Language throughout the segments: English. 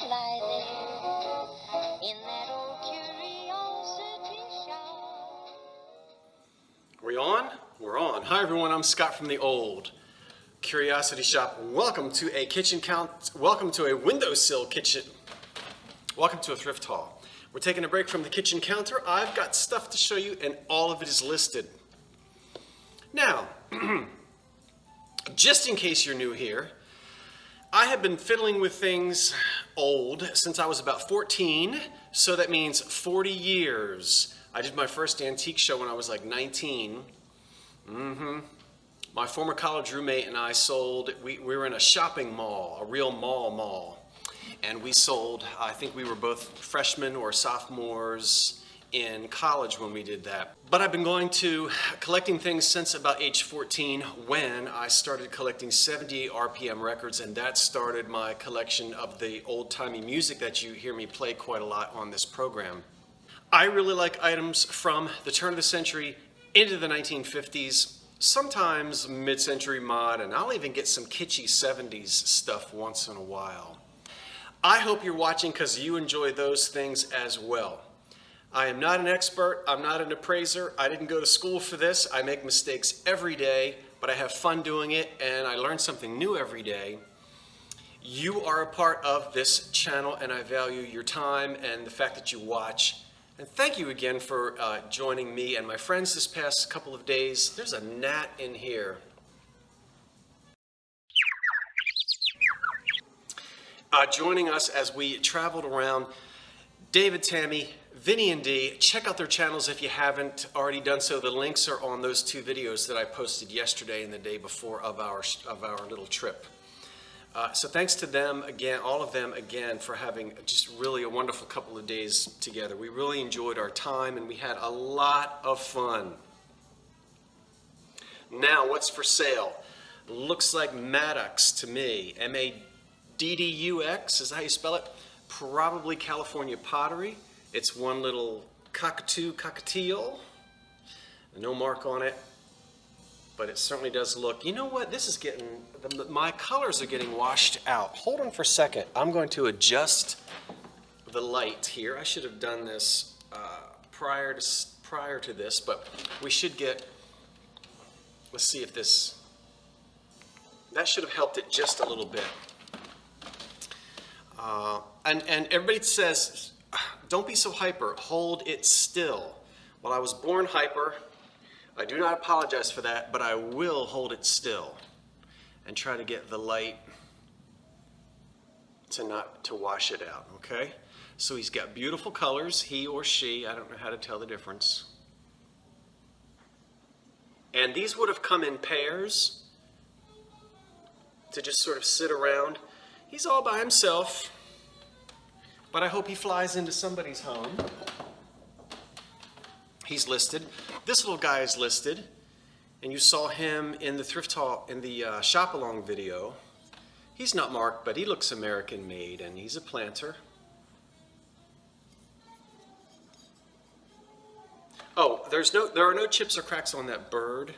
lie there in that old curiosity shop. We on? We're on. Hi everyone, I'm Scott from the Old Curiosity Shop. Welcome to a kitchen count. Welcome to a windowsill kitchen. Welcome to a thrift haul. We're taking a break from the kitchen counter. I've got stuff to show you and all of it is listed. Now, just in case you're new here, I have been fiddling with things old since I was about 14, so that means 40 years. I did my first antique show when I was like 19. My former college roommate and I sold, we were in a shopping mall, a real mall, and we sold, I think we were both freshmen or sophomores in college when we did that. But I've been going to collecting things since about age 14 when I started collecting 78 RPM records, and that started my collection of the old-timey music that you hear me play quite a lot on this program. I really like items from the turn of the century into the 1950s, sometimes mid-century mod, and I'll even get some kitschy 70s stuff once in a while. I hope you're watching because you enjoy those things as well. I am not an expert, I'm not an appraiser, I didn't go to school for this, I make mistakes every day, but I have fun doing it and I learn something new every day. You are a part of this channel and I value your time and the fact that you watch. And thank you again for joining me and my friends this past couple of days. There's a gnat in here. Joining us as we traveled around. David, Tammy, Vinny and Dee, check out their channels if you haven't already done so. The links are on those two videos that I posted yesterday and the day before of our little trip. So thanks to them again, all of them again, for having just really a wonderful couple of days together. We really enjoyed our time and we had a lot of fun. Now, what's for sale? Looks like Maddux to me. M-A-D-D-U-X, is that how you spell it? Probably California Pottery. It's one little cockatiel. No mark on it, but it certainly does look. You know what? This is getting, my colors are getting washed out. Hold on for a second. I'm going to adjust the light here. I should have done this prior to this, but we should get, let's see if this, that should have helped it just a little bit. And everybody says, don't be so hyper, hold it still. Well, I was born hyper. I do not apologize for that, but I will hold it still and try to get the light to wash it out, okay? So he's got beautiful colors, he or she, I don't know how to tell the difference. And these would have come in pairs to just sort of sit around. He's all by himself, but I hope he flies into somebody's home. He's listed. This little guy is listed, and you saw him in the thrift haul, in the shop along video. He's not marked, but he looks American made, and he's a planter. Oh, there are no chips or cracks on that bird.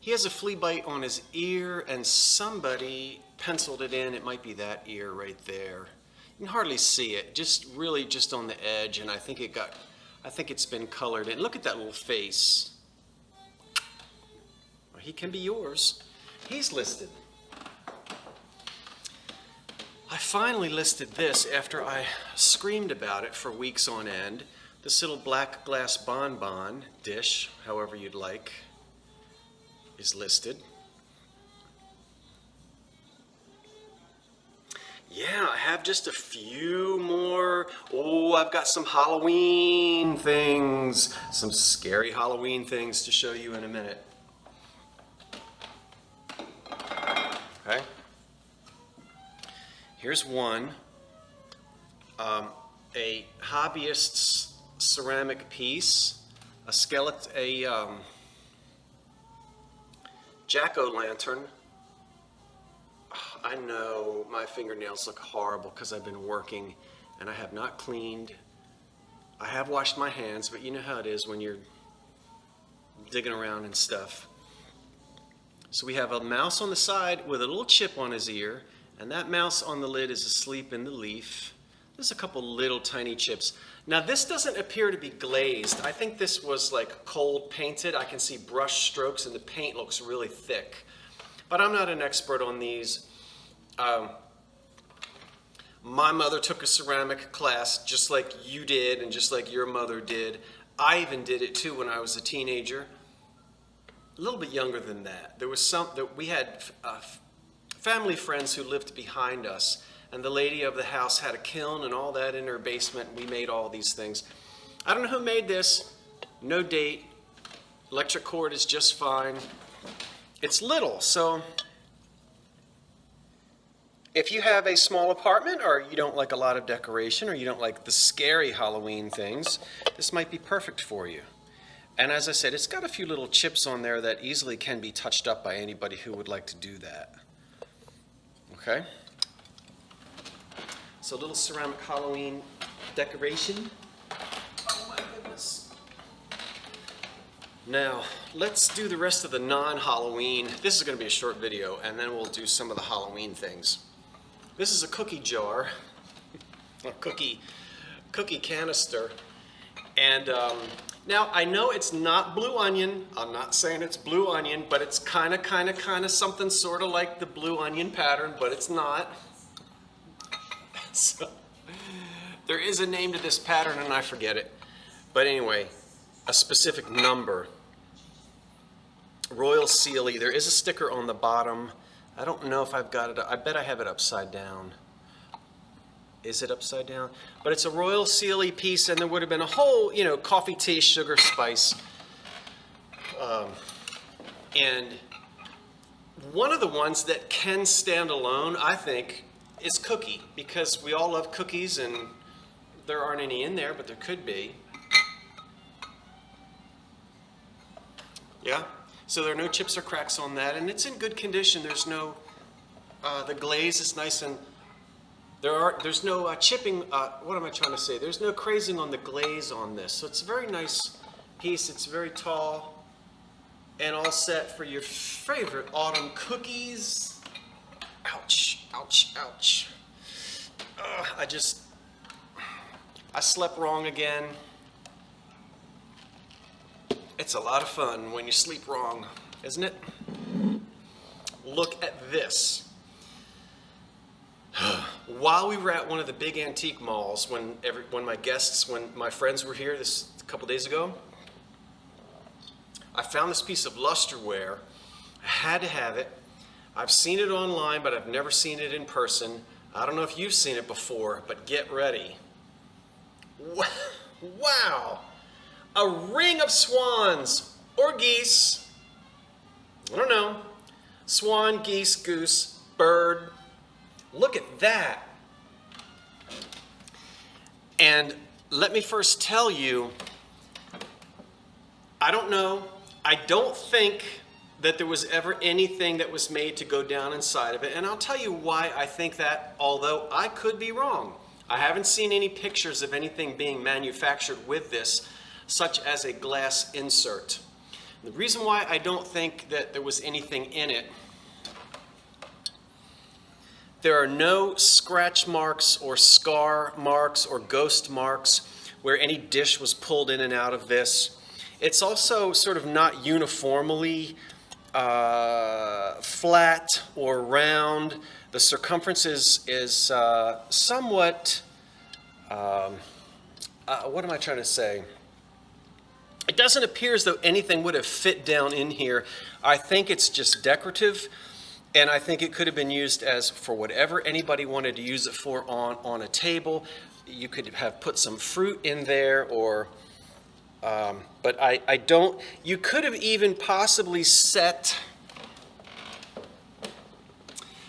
He has a flea bite on his ear, and somebody penciled it in. It might be that ear right there. You can hardly see it, just really just on the edge, and I think it's been colored in. Look at that little face. Well, he can be yours. He's listed. I finally listed this after I screamed about it for weeks on end. This little black glass bonbon dish, however you'd like, is listed. Yeah, I have just a few more. Oh, I've got some Halloween things, some scary Halloween things to show you in a minute. Okay. Here's one. A hobbyist's ceramic piece, a skeleton, jack-o'-lantern. I know my fingernails look horrible because I've been working and I have not cleaned. I have washed my hands, but you know how it is when you're digging around and stuff. So we have a mouse on the side with a little chip on his ear, And that mouse on the lid is asleep in the leaf. There's a couple little tiny chips. Now this doesn't appear to be glazed. I think this was like cold painted. I can see brush strokes and the paint looks really thick. But I'm not an expert on these. My mother took a ceramic class just like you did and just like your mother did. I even did it too when I was a teenager. A little bit younger than that. There was we had family friends who lived behind us, and the lady of the house had a kiln and all that in her basement. We made all these things. I don't know who made this. No date. Electric cord is just fine. It's little, so if you have a small apartment or you don't like a lot of decoration or you don't like the scary Halloween things, this might be perfect for you. And as I said, it's got a few little chips on there that easily can be touched up by anybody who would like to do that. Okay? So a little ceramic Halloween decoration. Oh my goodness. Now, let's do the rest of the non-Halloween. This is going to be a short video, and then we'll do some of the Halloween things. This is a cookie jar, a cookie canister. And now I know it's not blue onion. I'm not saying it's blue onion, but it's kind of something sort of like the blue onion pattern, but it's not. So there is a name to this pattern and I forget it. But anyway, a specific number. Royal Sealy. There is a sticker on the bottom. I don't know if I've got it. I bet I have it upside down. Is it upside down? But it's a Royal Sealy piece, and there would have been a whole, coffee, tea, sugar, spice. And one of the ones that can stand alone, I think, is cookie, because we all love cookies, and there aren't any in there, but there could be. Yeah? So there are no chips or cracks on that, and it's in good condition. There's no, the glaze is nice, and there's no chipping, what am I trying to say? There's no crazing on the glaze on this. So it's a very nice piece. It's very tall and all set for your favorite autumn cookies. Ouch, ouch, ouch. I slept wrong again. It's a lot of fun when you sleep wrong, isn't it? Look at this. While we were at one of the big antique malls, when my friends were here this a couple days ago, I found this piece of lusterware. I had to have it. I've seen it online, but I've never seen it in person. I don't know if you've seen it before, but get ready. Wow! A ring of swans or geese. I don't know. Swan, geese, goose, bird. Look at that. And let me first tell you, I don't know. I don't think that there was ever anything that was made to go down inside of it. And I'll tell you why I think that, although I could be wrong. I haven't seen any pictures of anything being manufactured with this, such as a glass insert. The reason why I don't think that there was anything in it, there are no scratch marks or scar marks or ghost marks where any dish was pulled in and out of this. It's also sort of not uniformly flat or round. The circumference is somewhat, what am I trying to say? It doesn't appear as though anything would have fit down in here. I think it's just decorative, and I think it could have been used as for whatever anybody wanted to use it for on a table. You could have put some fruit in there, or, but I don't, you could have even possibly set,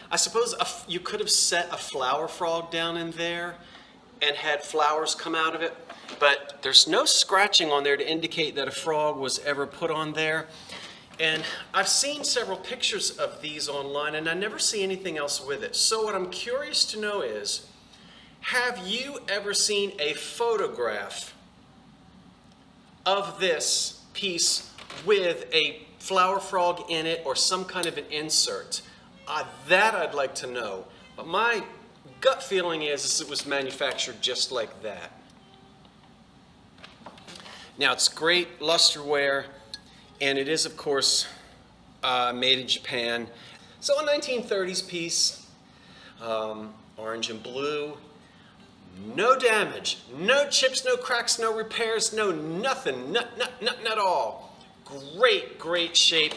I suppose you could have set a flower frog down in there and had flowers come out of it. But there's no scratching on there to indicate that a frog was ever put on there. And I've seen several pictures of these online, and I never see anything else with it. So what I'm curious to know is, have you ever seen a photograph of this piece with a flower frog in it or some kind of an insert? That I'd like to know. But my gut feeling is it was manufactured just like that. Now it's great lusterware, and it is of course made in Japan. So a 1930s piece, orange and blue, no damage, no chips, no cracks, no repairs, no nothing, nothing at all. Great, great shape,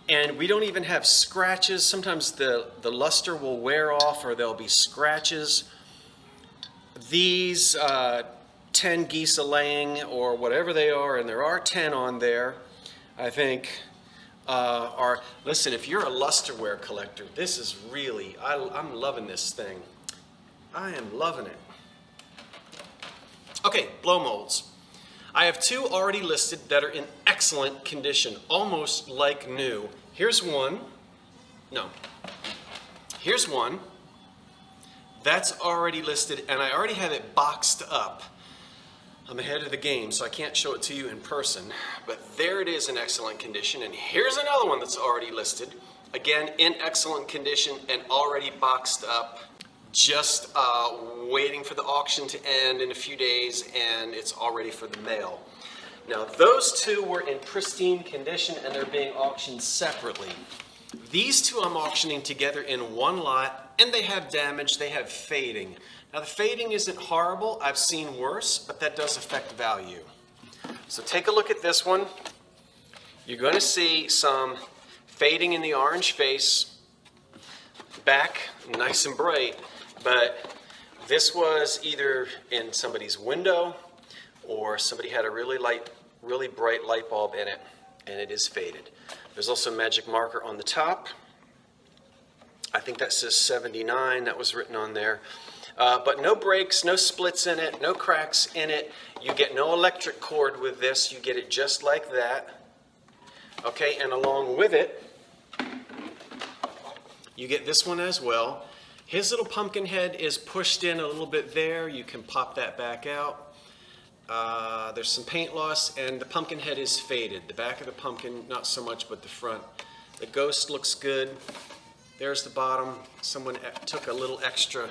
and we don't even have scratches. Sometimes the luster will wear off or there'll be scratches. These 10 geese a laying or whatever they are, and there are 10 on there, I think, are, listen, if you're a lusterware collector, this is really, I'm loving this thing. I am loving it. Okay, blow molds. I have 2 already listed that are in excellent condition, almost like new. Here's one. No. Here's one. That's already listed, and I already have it boxed up. I'm ahead of the game, so I can't show it to you in person, but there it is in excellent condition. And here's another one that's already listed, again in excellent condition and already boxed up, just waiting for the auction to end in a few days, and it's all ready for the mail. Now those 2 were in pristine condition and they're being auctioned separately. These 2 I'm auctioning together in one lot, and they have damage, they have fading. Now the fading isn't horrible, I've seen worse, but that does affect value. So take a look at this one. You're going to see some fading in the orange face, back nice and bright, but this was either in somebody's window or somebody had a really bright light bulb in it, and it is faded. There's also a magic marker on the top. I think that says 79, that was written on there. But no breaks, no splits in it, no cracks in it. You get no electric cord with this. You get it just like that. Okay, and along with it, you get this one as well. His little pumpkin head is pushed in a little bit there. You can pop that back out. There's some paint loss, and the pumpkin head is faded. The back of the pumpkin, not so much, but the front. The ghost looks good. There's the bottom. Someone took a little extra.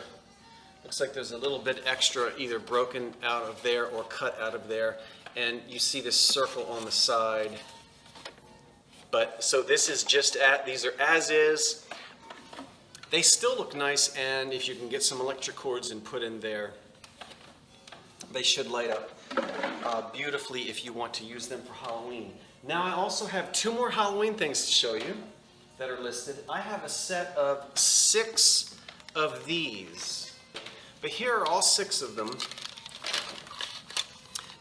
Looks like there's a little bit extra either broken out of there or cut out of there. And you see this circle on the side. But so this is just these are as is. They still look nice, and if you can get some electric cords and put in there, they should light up beautifully if you want to use them for Halloween. Now I also have 2 more Halloween things to show you that are listed. I have a set of 6 of these. But here are all 6 of them.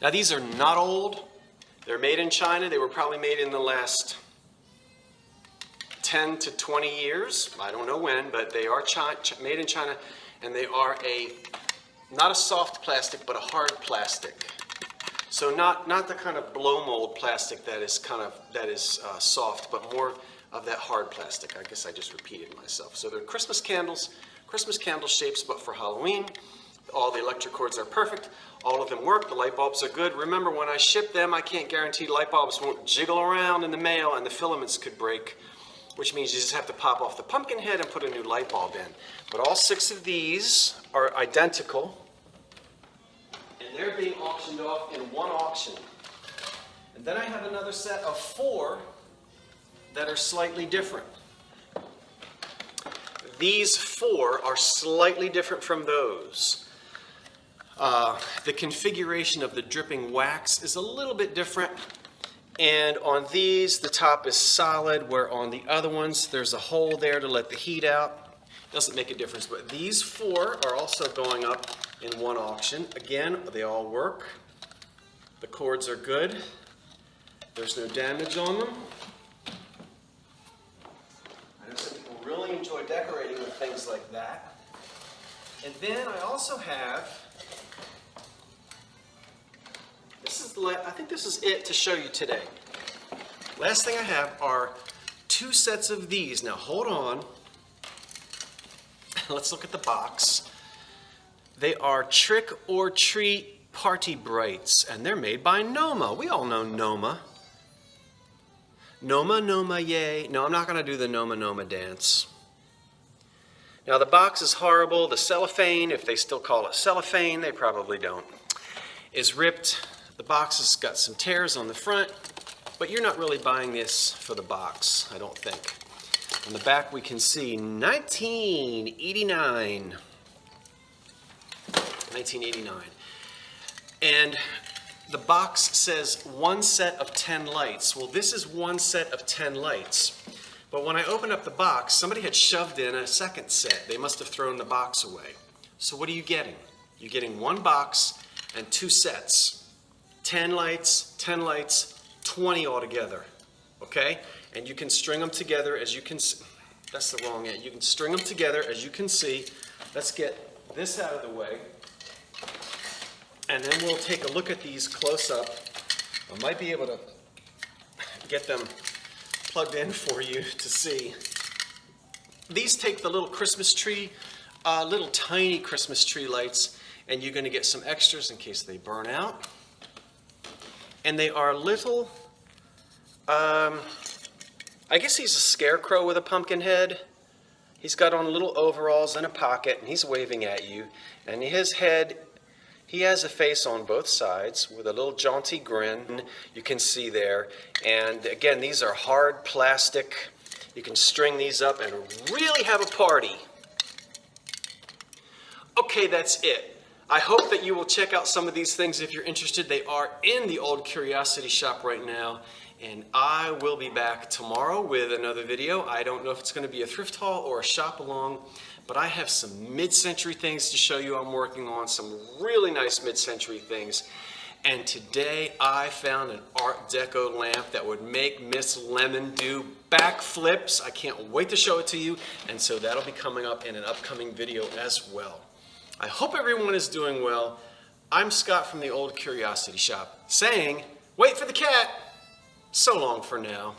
Now these are not old. They're made in China. They were probably made in the last 10 to 20 years. I don't know when, but they are made in China, and they are not a soft plastic, but a hard plastic. So not the kind of blow mold plastic that is soft, but more of that hard plastic. I guess I just repeated myself. So they're Christmas candle shapes, but for Halloween. All the electric cords are perfect. All of them work. The light bulbs are good. Remember, when I ship them, I can't guarantee light bulbs won't jiggle around in the mail and the filaments could break, which means you just have to pop off the pumpkin head and put a new light bulb in. But all 6 of these are identical, and they're being auctioned off in one auction. And then I have another set of 4 that are slightly different. These 4 are slightly different from those. The configuration of the dripping wax is a little bit different. And on these, the top is solid, where on the other ones, there's a hole there to let the heat out. Doesn't make a difference, but these 4 are also going up in one auction. Again, they all work. The cords are good. There's no damage on them. I know some people really enjoy decorating with things like that. And then I also have, I think this is it to show you today. Last thing I have are 2 sets of these. Now hold on. Let's look at the box. They are Trick or Treat Party Brights, and they're made by Noma. We all know Noma. Noma, Noma, yay. No, I'm not going to do the Noma, Noma dance. Now the box is horrible. The cellophane, if they still call it cellophane, they probably don't, is ripped. The box has got some tears on the front, but you're not really buying this for the box, I don't think. On the back we can see 1989. 1989. And the box says one set of 10 lights. Well, this is one set of 10 lights. But when I opened up the box, somebody had shoved in a second set. They must have thrown the box away. So what are you getting? You're getting one box and two sets. 10 lights, 20 altogether. Okay? And you can string them together as you can see. That's the wrong end. You can string them together as you can see. Let's get this out of the way. And then we'll take a look at these close up. I might be able to get them plugged in for you to see. These take the little Christmas tree, little tiny Christmas tree lights, and you're going to get some extras in case they burn out. And they are little, I guess he's a scarecrow with a pumpkin head. He's got on little overalls and a pocket, and he's waving at you. And his head, he has a face on both sides with a little jaunty grin you can see there. And again, these are hard plastic. You can string these up and really have a party. Okay, that's it. I hope that you will check out some of these things if you're interested. They are in the Old Curiosity Shop right now. And I will be back tomorrow with another video. I don't know if it's going to be a thrift haul or a shop along, but I have some mid-century things to show you I'm working on, some really nice mid-century things. And today I found an Art Deco lamp that would make Miss Lemon do backflips. I can't wait to show it to you, and so that'll be coming up in an upcoming video as well. I hope everyone is doing well. I'm Scott from the Old Curiosity Shop saying, wait for the cat. So long for now.